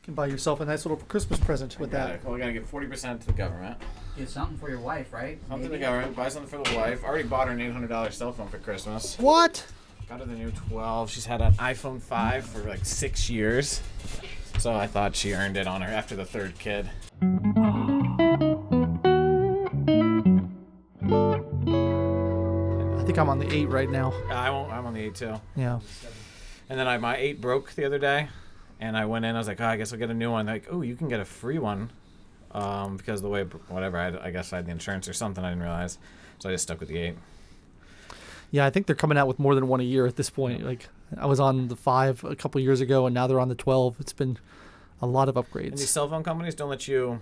can buy yourself a nice little Christmas present with that. Well, we're going to give 40% to the government. Get something for your wife, right? Something to the government. Buy something for the wife. Already bought her an $800 cell phone for Christmas. What? Got her the new 12. She's had an iPhone 5 for like 6 years. So I thought she earned it on her after the third kid. I think I'm on the 8 right now. I'm on the 8 too. Yeah. And then my 8 broke the other day. And I went in, I was like, I guess I'll get a new one. They're like, you can get a free one. Because the way, whatever, I guess I had the insurance or something, I didn't realize. So I just stuck with the 8. Yeah, I think they're coming out with more than one a year at this point. Like, I was on the 5 a couple years ago, and now they're on the 12. It's been a lot of upgrades. And these cell phone companies don't let you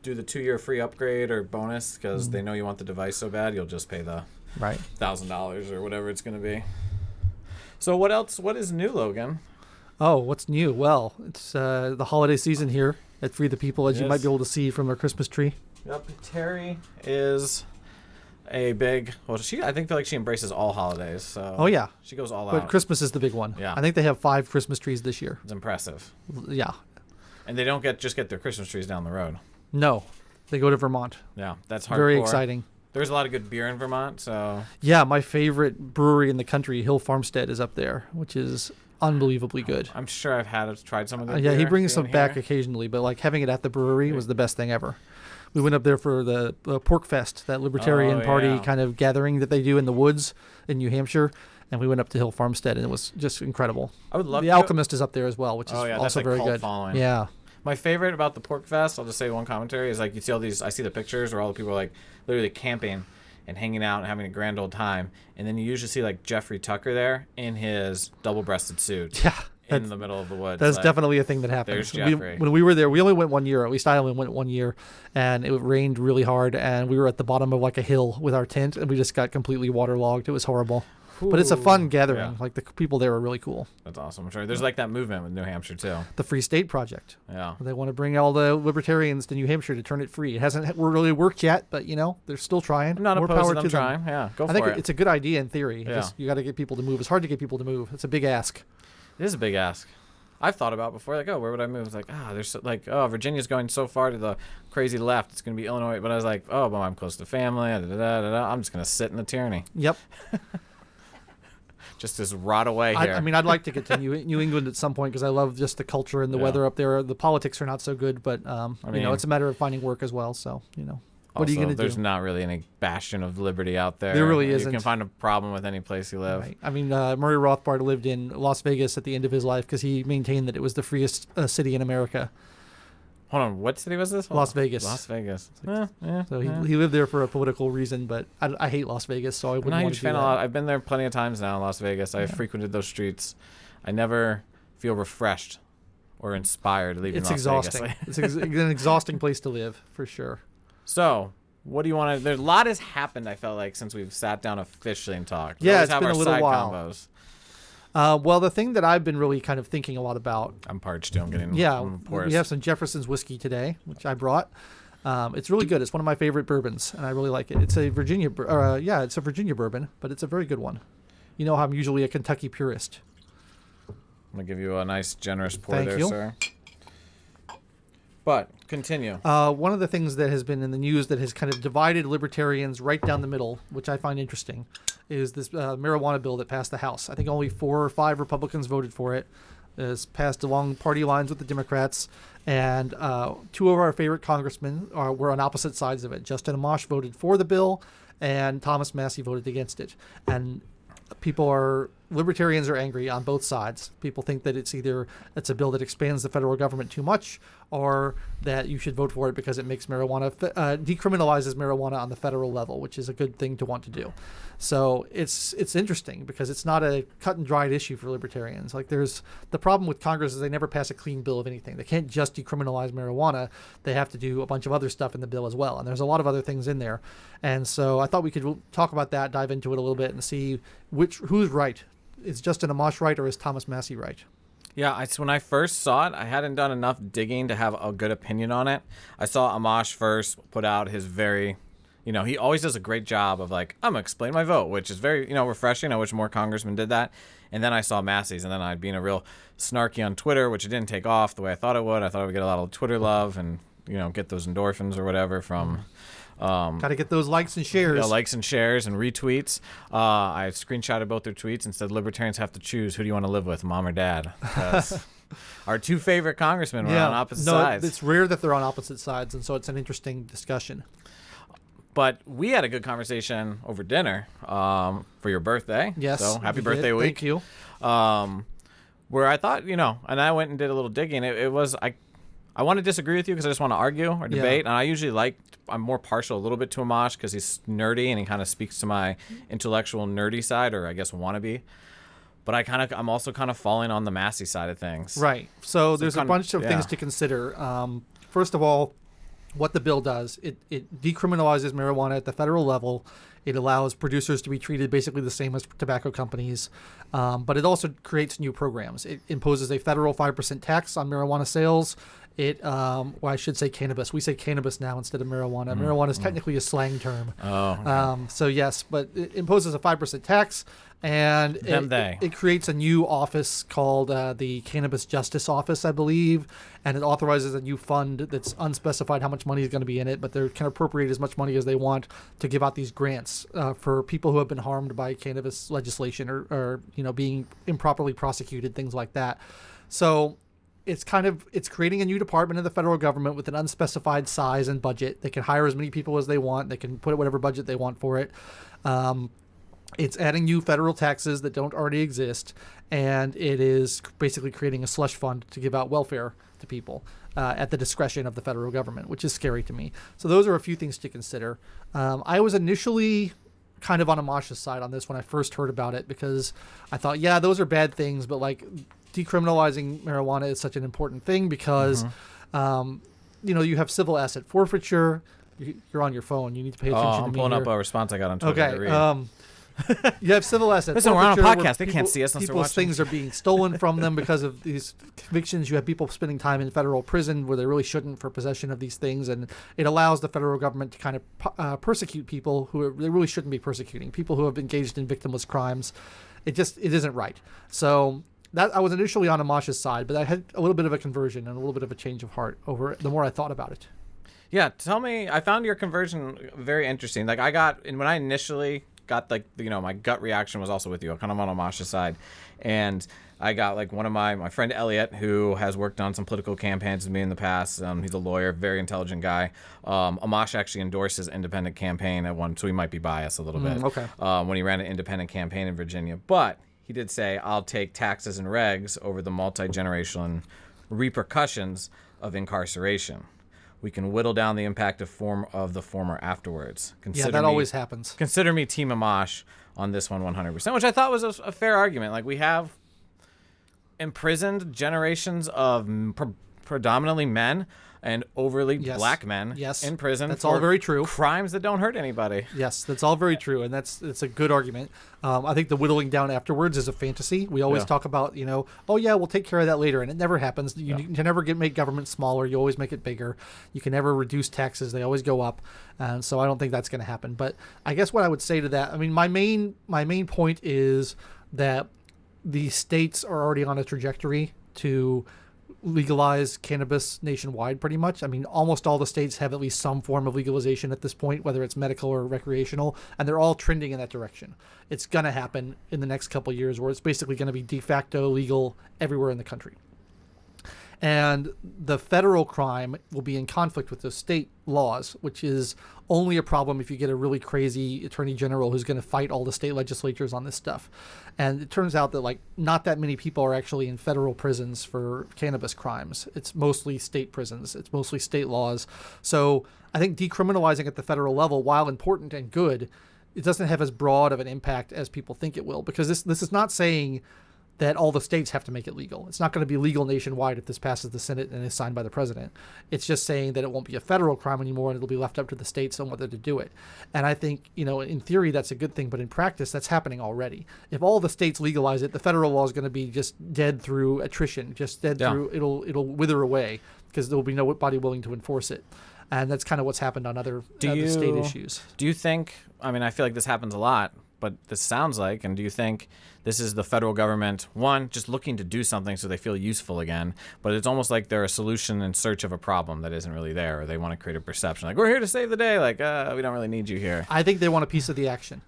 do the 2-year free upgrade or bonus because they know you want the device so bad, you'll just pay the $1,000 or whatever it's going to be. So what else? What is new, Logan? Oh, what's new? Well, it's the holiday season here at Free the People, as you might be able to see from our Christmas tree. Yep, Terry is a big. Well, I feel like she embraces all holidays. So oh yeah, she goes all out. But Christmas is the big one. Yeah, I think they have 5 Christmas trees this year. It's impressive. Yeah, and they don't just get their Christmas trees down the road. No, they go to Vermont. Yeah, that's hardcore. Very exciting. There's a lot of good beer in Vermont, so yeah, my favorite brewery in the country, Hill Farmstead, is up there, which is unbelievably good. I'm sure I've tried some of the yeah, he brings some back occasionally, but like having it at the brewery was the best thing ever. We went up there for the Pork Fest, that Libertarian Party kind of gathering that they do in the woods in New Hampshire, and we went up to Hill Farmstead, and it was just incredible. I would love The Alchemist is up there as well, which is also very good. Following. Yeah. My favorite about the Pork Fest, I'll just say one commentary, is like you see all these, I see the pictures where all the people are like literally camping and hanging out and having a grand old time. And then you usually see like Jeffrey Tucker there in his double-breasted suit. Yeah. In the middle of the woods. That's definitely a thing that happens. There's Jeffrey. When we were there, we only went 1 year. At least I only went 1 year. And it rained really hard. And we were at the bottom of like a hill with our tent. And we just got completely waterlogged. It was horrible. Ooh, but it's a fun gathering. Yeah. Like the people there are really cool. That's awesome. I'm sure there's like that movement with New Hampshire too. The Free State Project. Yeah. They want to bring all the libertarians to New Hampshire to turn it free. It hasn't really worked yet, but they're still trying. I'm not More opposed power to them trying. Yeah, go for it. I think it's a good idea in theory. Yeah. You got to get people to move. It's hard to get people to move. It's a big ask. It is a big ask. I've thought about before, like, where would I move? It's like, there's like, Virginia's going so far to the crazy left. It's going to be Illinois. But I was like, well, I'm close to family. I'm just going to sit in the tyranny. Yep. Just rot away here. I mean, I'd like to get to New England at some point because I love just the culture and the weather up there. The politics are not so good, but, it's a matter of finding work as well. So, what are you going to do? There's not really any bastion of liberty out there. There really isn't. You can find a problem with any place you live. Right. I mean, Murray Rothbard lived in Las Vegas at the end of his life because he maintained that it was the freest city in America. Hold on, what city was this? Las Vegas. Las Vegas. So he lived there for a political reason, but I hate Las Vegas, so I wouldn't want to do that. I've been there plenty of times now in Las Vegas. I've frequented those streets. I never feel refreshed or inspired leaving Las exhausting. Vegas. It's an exhausting place to live, for sure. So, what do you want to... There's a lot has happened, I felt like, since we've sat down officially and talked. Yeah, it's been a little while. Combos. Well, the thing that I've been really kind of thinking a lot about... I'm parched too. I'm getting... we have some Jefferson's whiskey today, which I brought. It's really good. It's one of my favorite bourbons, and I really like it. It's a Virginia... it's a Virginia bourbon, but it's a very good one. You know how I'm usually a Kentucky purist. I'm going to give you a nice, generous pour Thank there, you. sir. But, continue. One of the things that has been in the news that has kind of divided libertarians right down the middle, which I find interesting, is this marijuana bill that passed the House. I think only 4 or 5 Republicans voted for it. It's passed along party lines with the Democrats, and 2 of our favorite congressmen were on opposite sides of it. Justin Amash voted for the bill, and Thomas Massie voted against it. And libertarians are angry on both sides. People think that it's a bill that expands the federal government too much, or that you should vote for it because it makes decriminalizes marijuana on the federal level, which is a good thing to want to do. So it's interesting because it's not a cut and dried issue for libertarians. Like the problem with Congress is they never pass a clean bill of anything. They can't just decriminalize marijuana. They have to do a bunch of other stuff in the bill as well. And there's a lot of other things in there. And so I thought we could talk about that, dive into it a little bit and see who's right. Is Justin Amash right or is Thomas Massie right? Yeah, when I first saw it, I hadn't done enough digging to have a good opinion on it. I saw Amash first put out his very, he always does a great job of like, I'm gonna explain my vote, which is very, refreshing. I wish more congressmen did that. And then I saw Massie's, and then I'd being a real snarky on Twitter, which it didn't take off the way I thought it would. I thought I would get a lot of Twitter love and get those endorphins or whatever from. Got to get those likes and shares. Likes and shares and retweets. I screenshotted both their tweets and said, libertarians have to choose who do you want to live with, mom or dad? Because our two favorite congressmen were on opposite sides. It's rare that they're on opposite sides, and so it's an interesting discussion. But we had a good conversation over dinner for your birthday. Yes. So happy birthday week. Thank you. Where I thought, and I went and did a little digging. It was, I want to disagree with you because I just want to argue or debate. And I usually I'm more partial a little bit to Amash because he's nerdy and he kind of speaks to my intellectual nerdy side, or I guess wannabe. But I'm also kind of falling on the Massie side of things. Right. So there's a bunch of things to consider. First of all, what the bill does, it decriminalizes marijuana at the federal level. It allows producers to be treated basically the same as tobacco companies, but it also creates new programs. It imposes a federal 5% tax on marijuana sales. I should say cannabis. We say cannabis now instead of marijuana. Marijuana is technically a slang term. Oh. Okay. So yes, but it imposes a 5% tax, and it creates a new office called the Cannabis Justice Office, I believe, and it authorizes a new fund that's unspecified how much money is going to be in it, but they can appropriate as much money as they want to give out these grants for people who have been harmed by cannabis legislation or being improperly prosecuted, things like that. So it's creating a new department in the federal government with an unspecified size and budget. They can hire as many people as they want. They can put whatever budget they want for it. It's adding new federal taxes that don't already exist, and it is basically creating a slush fund to give out welfare to people at the discretion of the federal government, which is scary to me. So those are a few things to consider. I was initially kind of on Amash's side on this when I first heard about it, because I thought, yeah, those are bad things, but like decriminalizing marijuana is such an important thing because, you have civil asset forfeiture. You're on your phone. You need to pay attention to me. I'm pulling up a response I got on Twitter. Okay. You have civil asset Listen, forfeiture. we're on a podcast. They can't see us unless they're people's watching. things are being stolen from them because of these convictions. You have people spending time in federal prison where they really shouldn't for possession of these things, and it allows the federal government to kind of persecute people who they really shouldn't be persecuting, people who have engaged in victimless crimes. It isn't right. So that I was initially on Amash's side, but I had a little bit of a conversion and a little bit of a change of heart over it the more I thought about it. Yeah, tell me. I found your conversion very interesting. Like when I initially got my gut reaction was also with you. I'm kind of on Amash's side, and I got like one of my friend Elliot, who has worked on some political campaigns with me in the past. He's a lawyer, very intelligent guy. Amash actually endorsed his independent campaign at one, so he might be biased a little bit. Okay. When he ran an independent campaign in Virginia, but he did say, "I'll take taxes and regs over the multi-generational repercussions of incarceration. We can whittle down the impact of the former afterwards." That always happens. Consider me Team Amash on this one 100%, which I thought was a fair argument. Like, we have imprisoned generations of predominantly men and overly black men in prison. That's all very true. Crimes that don't hurt anybody. Yes, that's all very true, and it's a good argument. I think the whittling down afterwards is a fantasy. We always talk about, we'll take care of that later, and it never happens. You can never make government smaller. You always make it bigger. You can never reduce taxes. They always go up, and so I don't think that's going to happen. But I guess what I would say to that, I mean, my main point is that the states are already on a trajectory to legalize cannabis nationwide, pretty much. I mean, almost all the states have at least some form of legalization at this point, whether it's medical or recreational, and they're all trending in that direction. It's going to happen in the next couple of years where it's basically going to be de facto legal everywhere in the country. And the federal crime will be in conflict with the state laws, which is only a problem if you get a really crazy attorney general who's going to fight all the state legislatures on this stuff. And it turns out that not that many people are actually in federal prisons for cannabis crimes. It's mostly state prisons. It's mostly state laws. So I think decriminalizing at the federal level, while important and good, it doesn't have as broad of an impact as people think it will, because this is not saying that all the states have to make it legal. It's not going to be legal nationwide if this passes the Senate and is signed by the president. It's just saying that it won't be a federal crime anymore, and it'll be left up to the states on whether to do it. And I think, in theory, that's a good thing, but in practice, that's happening already. If all the states legalize it, the federal law is going to be just dead through attrition, just dead through, it'll wither away. because there will be nobody willing to enforce it. And that's kind of what's happened on other state issues. Do you think, I mean, I feel like this happens a lot, but this sounds like, and do you think this is the federal government, one, just looking to do something so they feel useful again, but it's almost like they're a solution in search of a problem that isn't really there, or they want to create a perception, like, we're here to save the day, like, we don't really need you here. I think they want a piece of the action.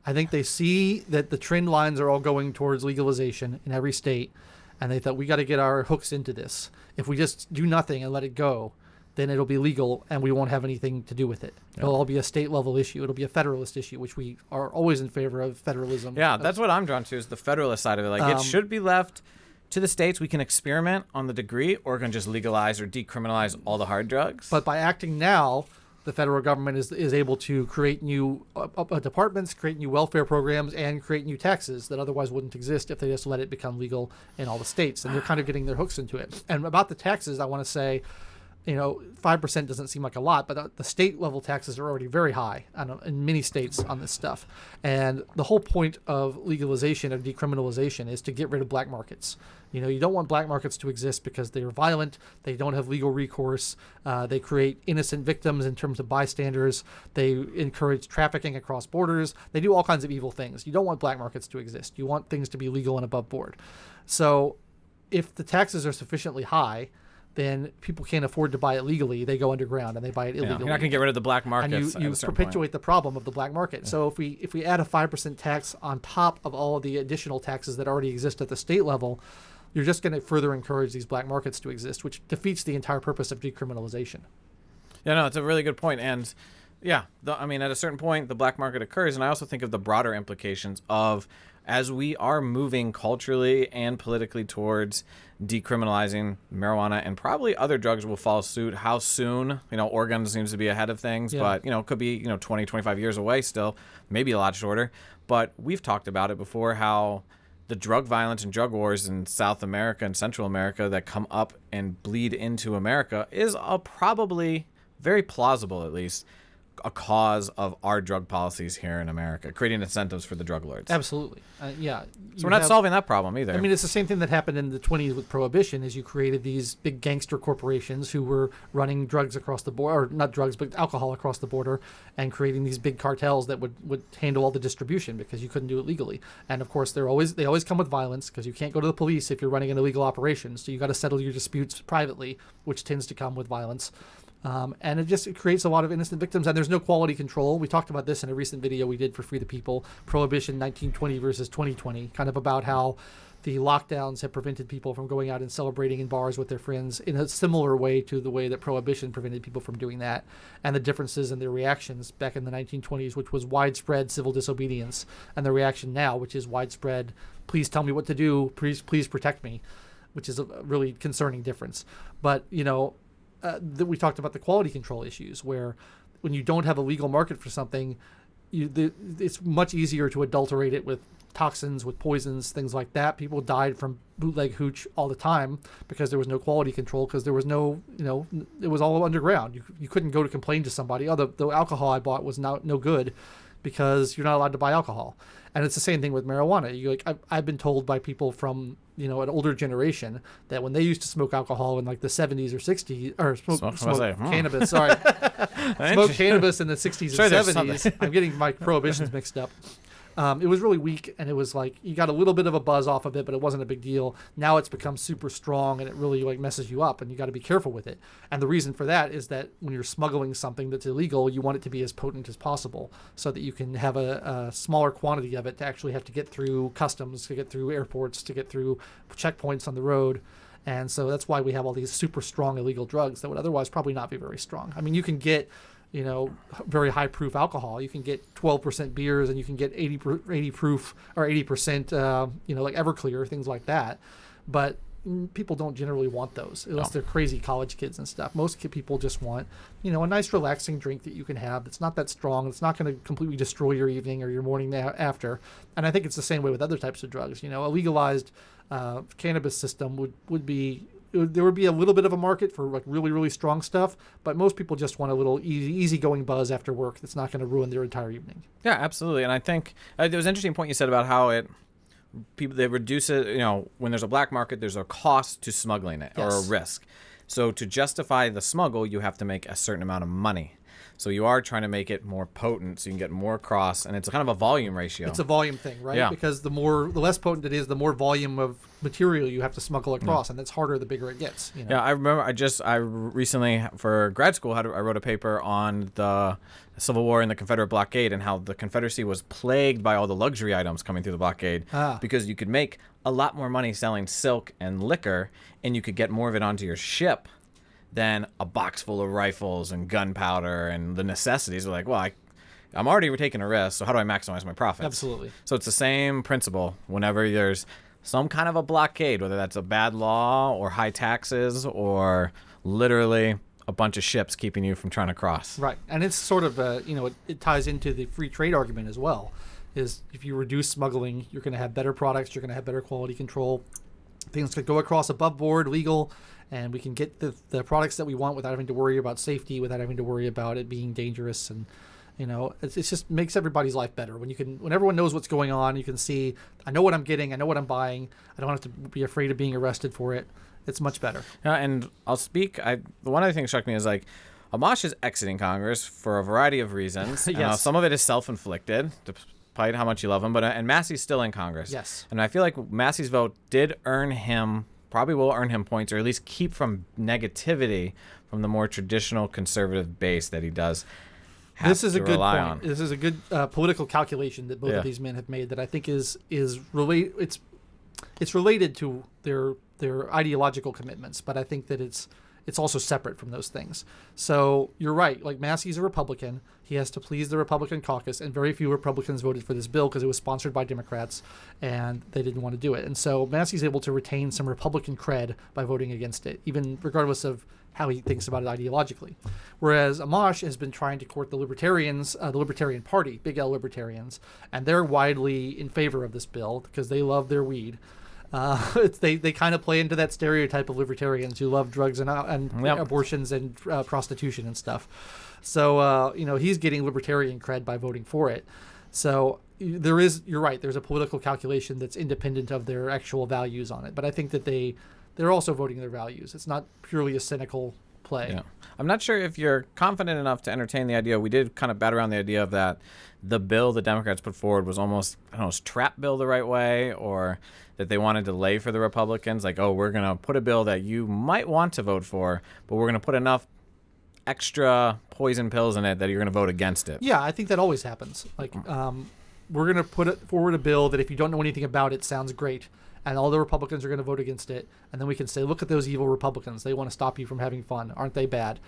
I think they see that the trend lines are all going towards legalization in every state, and they thought, we got to get our hooks into this. If we just do nothing and let it go, then it'll be legal and we won't have anything to do with it. Yeah. It'll all be a state level issue. It'll be a federalist issue, which we are always in favor of federalism. Yeah, that's what I'm drawn to, is the federalist side of it. Like, it should be left to the states. We can experiment on the degree, or we can just legalize or decriminalize all the hard drugs. But by acting now, the federal government is able to create new departments, create new welfare programs, and create new taxes that otherwise wouldn't exist if they just let it become legal in all the states. And they're kind of getting their hooks into it. And about the taxes, I want to say, 5% doesn't seem like a lot, but the state level taxes are already very high in many states on this stuff. And the whole point of legalization and decriminalization is to get rid of black markets. You don't want black markets to exist because they are violent, they don't have legal recourse, they create innocent victims in terms of bystanders, they encourage trafficking across borders, they do all kinds of evil things. You don't want black markets to exist. You want things to be legal and above board. So if the taxes are sufficiently high, then people can't afford to buy it legally. They go underground and they buy it illegally. You're not going to get rid of the black markets. And you perpetuate the problem of the black market. Yeah. So if we add a 5% tax on top of all of the additional taxes that already exist at the state level, you're just going to further encourage these black markets to exist, which defeats the entire purpose of decriminalization. Yeah, no, it's a really good point. And yeah, at a certain point, the black market occurs. And I also think of the broader implications of, as we are moving culturally and politically towards decriminalizing marijuana, and probably other drugs will follow suit. How soon? Oregon seems to be ahead of things, but it could be 20, 25 years away still, maybe a lot shorter. But we've talked about it before, how the drug violence and drug wars in South America and Central America that come up and bleed into America is probably, very plausible at least, a cause of our drug policies here in America, creating incentives for the drug lords. Absolutely. Yeah. So we're not solving that problem either. I mean, it's the same thing that happened in the 20s with Prohibition, is you created these big gangster corporations who were running drugs across the border, or not drugs, but alcohol across the border, and creating these big cartels that would handle all the distribution because you couldn't do it legally. And of course, they always come with violence, because you can't go to the police if you're running an illegal operation. So you got to settle your disputes privately, which tends to come with violence. And it creates a lot of innocent victims, and there's no quality control. We talked about this in a recent video we did for Free the People, Prohibition 1920 versus 2020, kind of about how the lockdowns have prevented people from going out and celebrating in bars with their friends in a similar way to the way that Prohibition prevented people from doing that, and the differences in their reactions back in the 1920s, which was widespread civil disobedience, and the reaction now, which is widespread, please tell me what to do, please protect me, which is a really concerning difference. But, we talked about the quality control issues, where when you don't have a legal market for something, it's much easier to adulterate it with toxins, with poisons, things like that. People died from bootleg hooch all the time because there was no quality control, because there was no, it was all underground. You couldn't go to complain to somebody, the alcohol I bought was no good, because you're not allowed to buy alcohol. And it's the same thing with marijuana. I've been told by people from an older generation that when they used to smoke alcohol in like the 70s or 60s, or smoke cannabis, sorry, smoke cannabis in the 60s and 70s. I'm getting my prohibitions mixed up. It was really weak, and it was like you got a little bit of a buzz off of it, but it wasn't a big deal. Now it's become super strong, and it really messes you up, and you got to be careful with it. And the reason for that is that when you're smuggling something that's illegal, you want it to be as potent as possible, so that you can have a smaller quantity of it to actually have to get through customs, to get through airports, to get through checkpoints on the road. And so that's why we have all these super strong illegal drugs that would otherwise probably not be very strong. I mean, you can get very high proof alcohol. You can get 12% beers, and you can get 80 proof or 80%, like Everclear, things like that. But people don't generally want those unless they're crazy college kids and stuff. Most people just want, a nice relaxing drink that you can have that's not that strong. It's not going to completely destroy your evening or your morning after. And I think it's the same way with other types of drugs. A legalized cannabis system would be, there would be a little bit of a market for like really, really strong stuff, but most people just want a little easy-going buzz after work that's not going to ruin their entire evening. Yeah, absolutely. And I think there was an interesting point you said about how they reduce it. When there's a black market, there's a cost to smuggling it, or a risk. So to justify the smuggle, you have to make a certain amount of money. So you are trying to make it more potent so you can get more across, and it's kind of a volume ratio. It's a volume thing, right? Yeah. Because the less potent it is, the more volume of material you have to smuggle across, and that's harder the bigger it gets. You know? Yeah, I remember I recently, for grad school, I wrote a paper on the Civil War and the Confederate blockade and how the Confederacy was plagued by all the luxury items coming through the blockade because you could make a lot more money selling silk and liquor, and you could get more of it onto your ship than a box full of rifles and gunpowder and the necessities. Are like, well, I'm already taking a risk, so how do I maximize my profits? Absolutely. So it's the same principle whenever there's some kind of a blockade, whether that's a bad law or high taxes or literally a bunch of ships keeping you from trying to cross. Right. And it's sort of, it ties into the free trade argument as well, is if you reduce smuggling, you're going to have better products, you're going to have better quality control. Things could go across above board, legal, and we can get the products that we want without having to worry about safety, without having to worry about it being dangerous. And, it just makes everybody's life better. When everyone knows what's going on, you can see, I know what I'm getting, I know what I'm buying, I don't have to be afraid of being arrested for it. It's much better. Yeah, and I'll speak, the one other thing that struck me is like, Amash is exiting Congress for a variety of reasons. Yes. Some of it is self-inflicted, despite how much you love him, and Massey's still in Congress. Yes. And I feel like Massey's vote did probably will earn him points, or at least keep from negativity from the more traditional conservative base that he does have This is to a good rely point. on. This is a good political calculation that both of these men have made that I think is related. It's related to their ideological commitments, but I think that it's also separate from those things. So you're right. Like, Massey's a Republican. He has to please the Republican caucus, and very few Republicans voted for this bill because it was sponsored by Democrats, and they didn't want to do it. And so Massey's able to retain some Republican cred by voting against it, even regardless of how he thinks about it ideologically. Whereas Amash has been trying to court the Libertarians, the Libertarian Party, big L Libertarians, and they're widely in favor of this bill because they love their weed. They kind of play into that stereotype of libertarians who love drugs and abortions and prostitution and stuff. So he's getting libertarian cred by voting for it. So you're right, there's a political calculation that's independent of their actual values on it. But I think that they're also voting their values. It's not purely a cynical play. Yeah. I'm not sure if you're confident enough to entertain the idea. We did kind of bat around the idea of that the bill the Democrats put forward was almost, I don't know, is trap bill the right way, or that they wanted to lay for the Republicans, like, oh, we're going to put a bill that you might want to vote for, but we're going to put enough extra poison pills in it that you're going to vote against it. Yeah, I think that always happens. Like, we're going to put forward a bill that if you don't know anything about it, sounds great, and all the Republicans are going to vote against it, and then we can say, look at those evil Republicans. They want to stop you from having fun. Aren't they bad?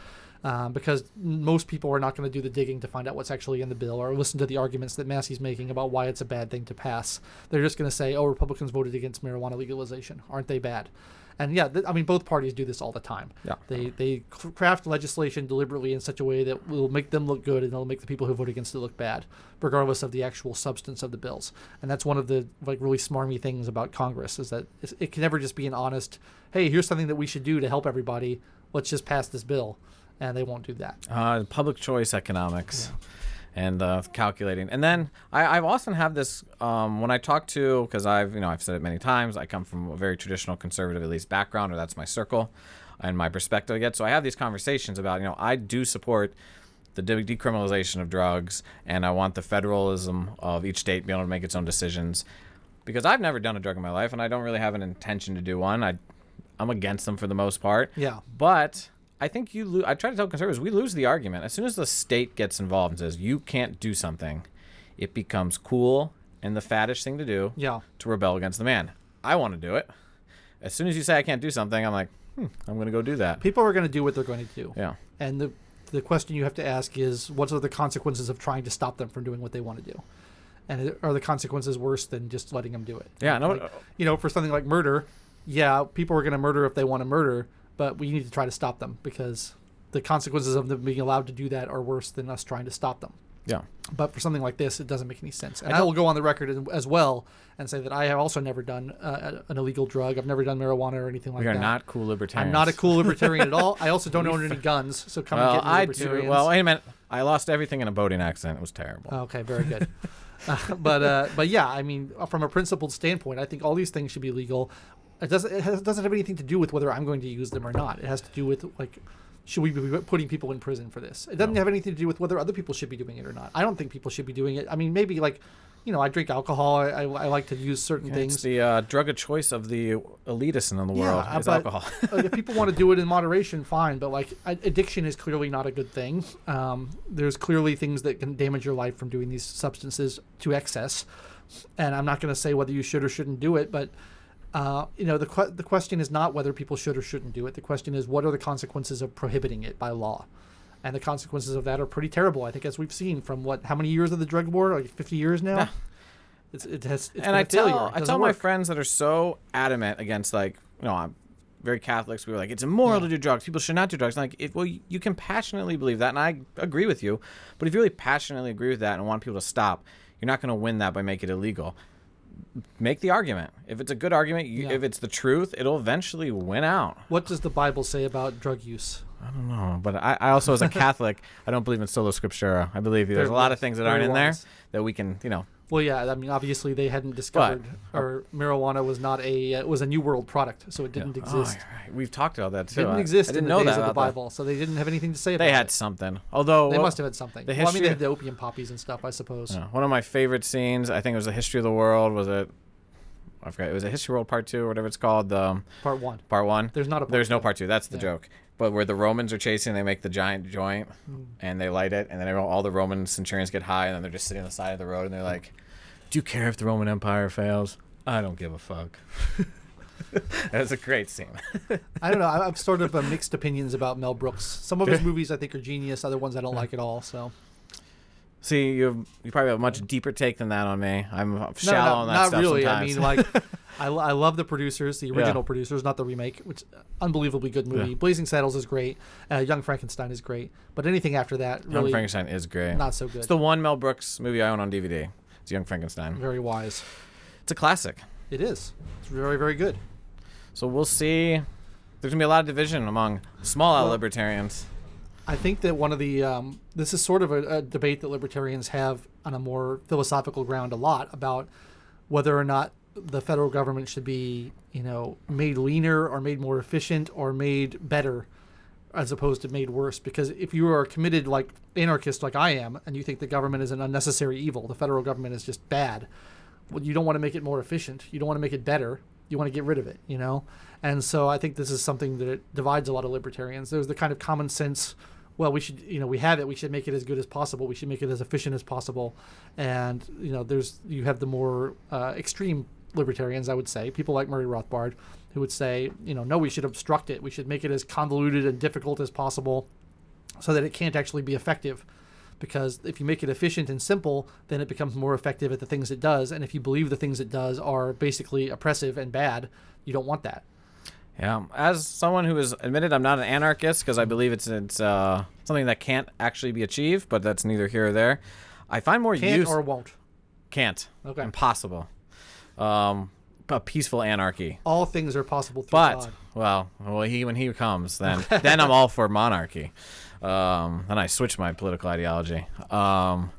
Because most people are not going to do the digging to find out what's actually in the bill or listen to the arguments that Massey's making about why it's a bad thing to pass. They're just going to say, oh, Republicans voted against marijuana legalization. Aren't they bad? And yeah, both parties do this all the time. Yeah. They craft legislation deliberately in such a way that will make them look good and it'll make the people who vote against it look bad, regardless of the actual substance of the bills. And that's one of the really smarmy things about Congress, is that it can never just be an honest, hey, here's something that we should do to help everybody. Let's just pass this bill. And they won't do that. Public choice economics. Yeah. And calculating. And then I've often have this when I talk to, because I've said it many times, I come from a very traditional conservative, at least, background, or that's my circle and my perspective I get. So I have these conversations about, I do support the decriminalization of drugs, and I want the federalism of each state being able to make its own decisions, because I've never done a drug in my life, and I don't really have an intention to do one. I'm against them for the most part. Yeah. But I think I try to tell conservatives, we lose the argument. As soon as the state gets involved and says you can't do something, it becomes cool and the faddish thing to do to rebel against the man. I want to do it. As soon as you say I can't do something, I'm like, I'm going to go do that. People are going to do what they're going to do. Yeah. And the question you have to ask is, what are the consequences of trying to stop them from doing what they want to do? And are the consequences worse than just letting them do it? Yeah. For something like murder, people are going to murder if they want to murder, but we need to try to stop them because the consequences of them being allowed to do that are worse than us trying to stop them. Yeah. But for something like this, it doesn't make any sense. And I will go on the record as well and say that I have also never done an illegal drug. I've never done marijuana or anything like that. We are not cool libertarians. I'm not a cool libertarian at all. I also don't own any guns, so come and get me, libertarians. Well, wait a minute. I lost everything in a boating accident. It was terrible. Okay, very good. But yeah, I mean, from a principled standpoint, I think all these things should be legal. doesn't have anything to do with whether I'm going to use them or not. It has to do with like, should we be putting people in prison for this? It doesn't have anything to do with whether other people should be doing it or not. I don't think people should be doing it. I mean, maybe like, I drink alcohol. I like to use certain things. It's the drug of choice of the elitists in the world is alcohol. If people want to do it in moderation, fine. But like, addiction is clearly not a good thing. There's clearly things that can damage your life from doing these substances to excess. And I'm not going to say whether you should or shouldn't do it, but the question is not whether people should or shouldn't do it. The question is, what are the consequences of prohibiting it by law? And the consequences of that are pretty terrible. I think, as we've seen from how many years of the drug war? Like 50 years now. Yeah. It's and I tell my friends that are so adamant against, like, I'm very Catholics. We were like, it's immoral to do drugs. People should not do drugs. Like, you can passionately believe that, and I agree with you. But if you really passionately agree with that and want people to stop, you're not going to win that by making it illegal. Make the argument. If it's a good argument, if it's the truth, it'll eventually win out. What does the Bible say about drug use? I don't know, but I also, as a Catholic, I don't believe in sola scriptura. I believe there's a lot of things that aren't in there that we can, Well, yeah, I mean, obviously they hadn't discovered, or marijuana was not it was a New World product, so it didn't exist. Oh, right. We've talked about that too. It didn't exist I didn't in know the days that of the Bible, so they didn't have anything to say about it. They had something, although they must have had something. Well, I mean, they had the opium poppies and stuff, I suppose. One of my favorite scenes, I think it was the History of the World. Was it? I forgot. It was a History World Part 2 or whatever it's called. Part 1. Part 1. There's not a. There's no Part 2. That's the joke. But where the Romans are chasing, they make the giant joint, and they light it, and then all the Roman centurions get high, and then they're just sitting on the side of the road, and they're like, "Do you care if the Roman Empire fails? I don't give a fuck." That's a great scene. I don't know. I've sort of mixed opinions about Mel Brooks. Some of his movies I think are genius. Other ones I don't like at all. So. See, you probably have a much deeper take than that on me. I'm shallow on that not stuff really. sometimes. I mean, like, I love the producers, the original producers, not the remake, which unbelievably good movie. Blazing Saddles is great. Young Frankenstein is great. But anything after that, really, Young Frankenstein is great. Not so good. It's the one Mel Brooks movie I own on DVD. It's Young Frankenstein. Very wise. It's a classic. It is. It's very, very good. So we'll see. There's going to be a lot of division among small libertarians. I think that one of the this is sort of a debate that libertarians have on a more philosophical ground a lot about whether or not the federal government should be, made leaner or made more efficient or made better as opposed to made worse. Because if you are a committed like anarchist like I am and you think the government is an unnecessary evil, the federal government is just bad, well, you don't want to make it more efficient. You don't want to make it better. You want to get rid of it, And so I think this is something that divides a lot of libertarians. There's the kind of common sense, well, we should, we have it. We should make it as good as possible. We should make it as efficient as possible. And, you have the more extreme libertarians, I would say, people like Murray Rothbard, who would say, no, we should obstruct it. We should make it as convoluted and difficult as possible so that it can't actually be effective. Because if you make it efficient and simple, then it becomes more effective at the things it does. And if you believe the things it does are basically oppressive and bad, you don't want that. Yeah. As someone who has admitted I'm not an anarchist because I believe it's something that can't actually be achieved, but that's neither here or there. I find more Can't or won't? Can't. Okay. Impossible. A peaceful anarchy. All things are possible through God. When he comes, then I'm all for monarchy. Then I switch my political ideology. But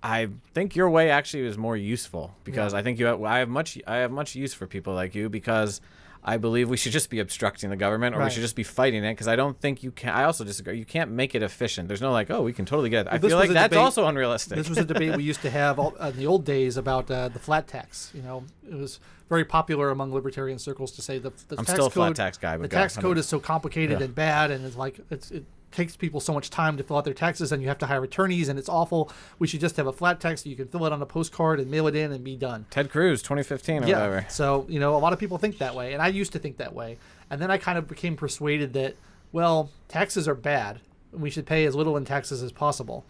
I think your way actually is more useful because I think I have much use for people like you because I believe we should just be obstructing the government or we should just be fighting it because I don't think you can. I also disagree. You can't make it efficient. There's no we can totally get it. I feel like that's also unrealistic. This was a debate we used to have in the old days about the flat tax. It was very popular among libertarian circles to say the I'm tax still a code, flat tax guy. But the tax code is so complicated and bad, and it takes people so much time to fill out their taxes, and you have to hire attorneys, and it's awful. We should just have a flat tax so you can fill it on a postcard and mail it in and be done. Ted Cruz, 2015 or whatever. So, a lot of people think that way, and I used to think that way. And then I kind of became persuaded that, well, taxes are bad, and we should pay as little in taxes as possible.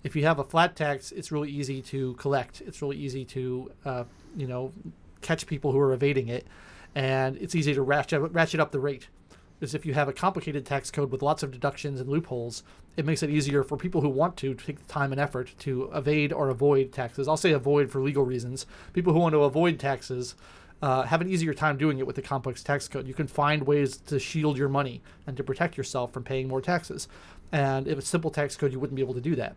If you have a flat tax, it's really easy to collect. It's really easy to, catch people who are evading it, and it's easy to ratchet up the rate. Is if you have a complicated tax code with lots of deductions and loopholes, it makes it easier for people who want to take the time and effort to evade or avoid taxes. I'll say avoid for legal reasons. People who want to avoid taxes have an easier time doing it with the complex tax code. You can find ways to shield your money and to protect yourself from paying more taxes. And if it's simple tax code, you wouldn't be able to do that.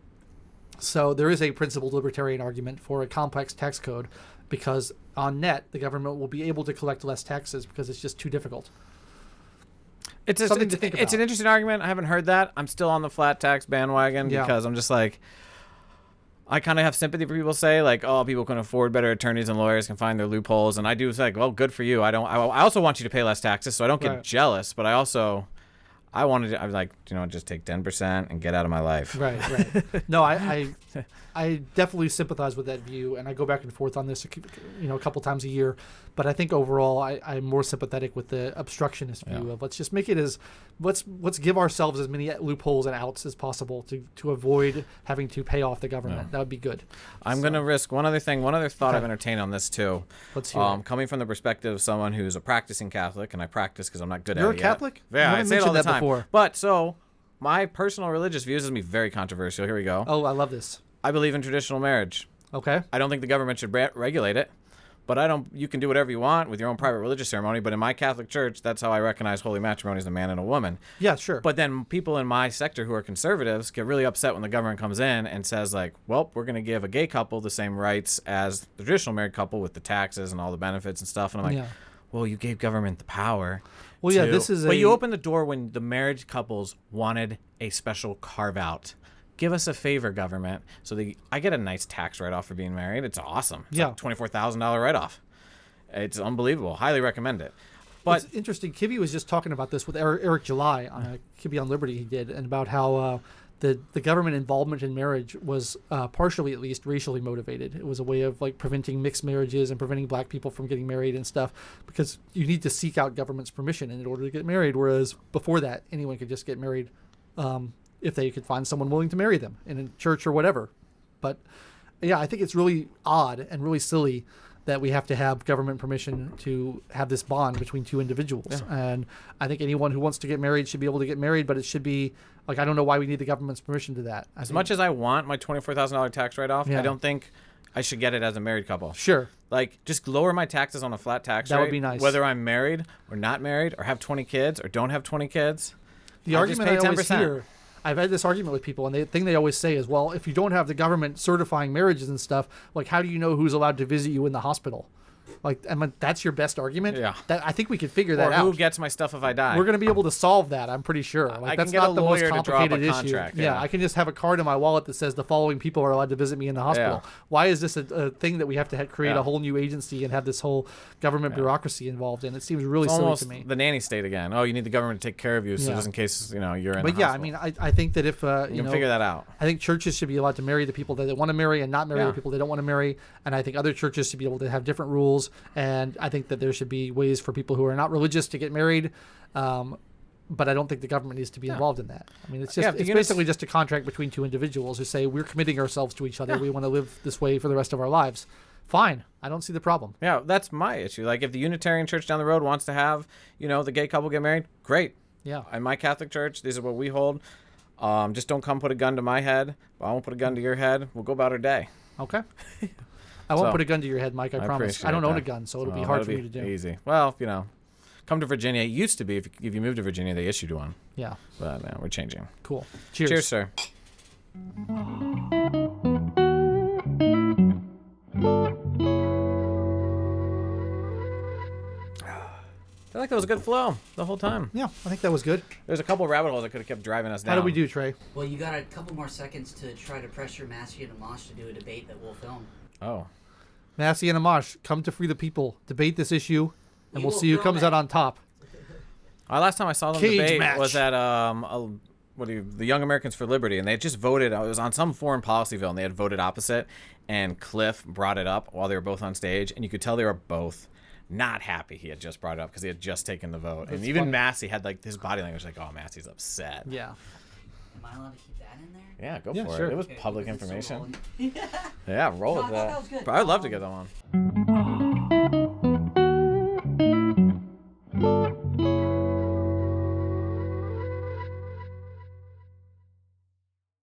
So there is a principled libertarian argument for a complex tax code because on net, the government will be able to collect less taxes because it's just too difficult. It's Something to think it's an about. interesting argument. I haven't heard that. I'm still on the flat tax bandwagon because I'm just like, I kind of have sympathy for people say like, oh, people can afford better attorneys and lawyers can find their loopholes, and I do say, like, well, good for you. I also want you to pay less taxes, so I don't get jealous, but I wanted to, I was like, just take 10% and get out of my life. Right. No, I definitely sympathize with that view, and I go back and forth on this, a couple times a year. But I think overall, I'm more sympathetic with the obstructionist view of let's just make it let's give ourselves as many loopholes and outs as possible to avoid having to pay off the government. That would be good. I'm going to risk one other thought I've entertained on this too. Let's hear it. Coming from the perspective of someone who's a practicing Catholic, and I practice because I'm not good You're at it a Catholic? Yeah, I say it all the time. Before. But so my personal religious views is going to be very controversial. Here we go. Oh, I love this. I believe in traditional marriage. Okay. I don't think the government should regulate it, but you can do whatever you want with your own private religious ceremony. But in my Catholic church, that's how I recognize holy matrimony as a man and a woman. Yeah, sure. But then people in my sector who are conservatives get really upset when the government comes in and says like, well, we're going to give a gay couple the same rights as the traditional married couple with the taxes and all the benefits and stuff. And I'm like, well, you gave government the power. Well, yeah, this is But you opened the door when the married couples wanted a special carve out. Give us a favor, government. So I get a nice tax write-off for being married. It's awesome. It's like $24,000 write-off. It's unbelievable. Highly recommend it. But it's interesting. Kibbe was just talking about this with Eric July on a Kibbe on Liberty he did, and about how the government involvement in marriage was partially, at least, racially motivated. It was a way of like preventing mixed marriages and preventing black people from getting married and stuff, because you need to seek out government's permission in order to get married, whereas before that, anyone could just get married if they could find someone willing to marry them in a church or whatever. But yeah, I think it's really odd and really silly that we have to have government permission to have this bond between two individuals. Yeah. And I think anyone who wants to get married should be able to get married, but it should be like, I don't know why we need the government's permission to that. As much as I want my $24,000 tax write-off, I don't think I should get it as a married couple. Sure. Like, just lower my taxes on a flat tax rate. That would be nice. Whether I'm married or not married or have 20 kids or don't have 20 kids. The argument I always hear, I've had this argument with people, and the thing they always say is, well, if you don't have the government certifying marriages and stuff, like, how do you know who's allowed to visit you in the hospital? Like, I mean, that's your best argument? Yeah. I think we could figure that out. Or who gets my stuff if I die? We're going to be able to solve that, I'm pretty sure. Like, that's not the most complicated issue. Yeah, I can just have a card in my wallet that says the following people are allowed to visit me in the hospital. Yeah. Why is this a thing that we have to create a whole new agency and have this whole government bureaucracy involved in? It seems really silly to me. The nanny state again. Oh, you need the government to take care of you, so just in case you're in the hospital. But yeah, I mean, I think that if you can figure that out. I think churches should be allowed to marry the people that they want to marry and not marry the people they don't want to marry. And I think other churches should be able to have different rules. And I think that there should be ways for people who are not religious to get married. But I don't think the government needs to be involved in that. I mean, it's basically just a contract between two individuals who say, we're committing ourselves to each other. We want to live this way for the rest of our lives. Fine. I don't see the problem. Yeah, that's my issue. Like, if the Unitarian church down the road wants to have, the gay couple get married, great. Yeah. In my Catholic church, these are what we hold. Just don't come put a gun to my head. I won't put a gun to your head. We'll go about our day. Okay. I won't put a gun to your head, Mike. I promise. I don't own a gun, so it'll be hard for me to do. Easy. Well, come to Virginia. It used to be, if you moved to Virginia, they issued one. Yeah. But now we're changing. Cool. Cheers. Cheers, sir. I feel like that was a good flow the whole time. Yeah, I think that was good. There's a couple of rabbit holes that could have kept driving us down. How did we do, Trey? Well, you got a couple more seconds to try to pressure Massie and Amash to do a debate that we'll film. Oh. Massie and Amash, come to Free the People. Debate this issue, and we'll see who comes out on top. Last time I saw them debate was at the Young Americans for Liberty, and they had just voted. It was on some foreign policy bill, and they had voted opposite, and Cliff brought it up while they were both on stage, and you could tell they were both not happy he had just brought it up because he had just taken the vote. That's and even funny. Massey had like his body language like, oh, Massey's upset. Yeah. Am I allowed to keep that in there? Yeah, go for sure. it. It was public information. Yeah, roll with that. That was good. But I'd love to get that one.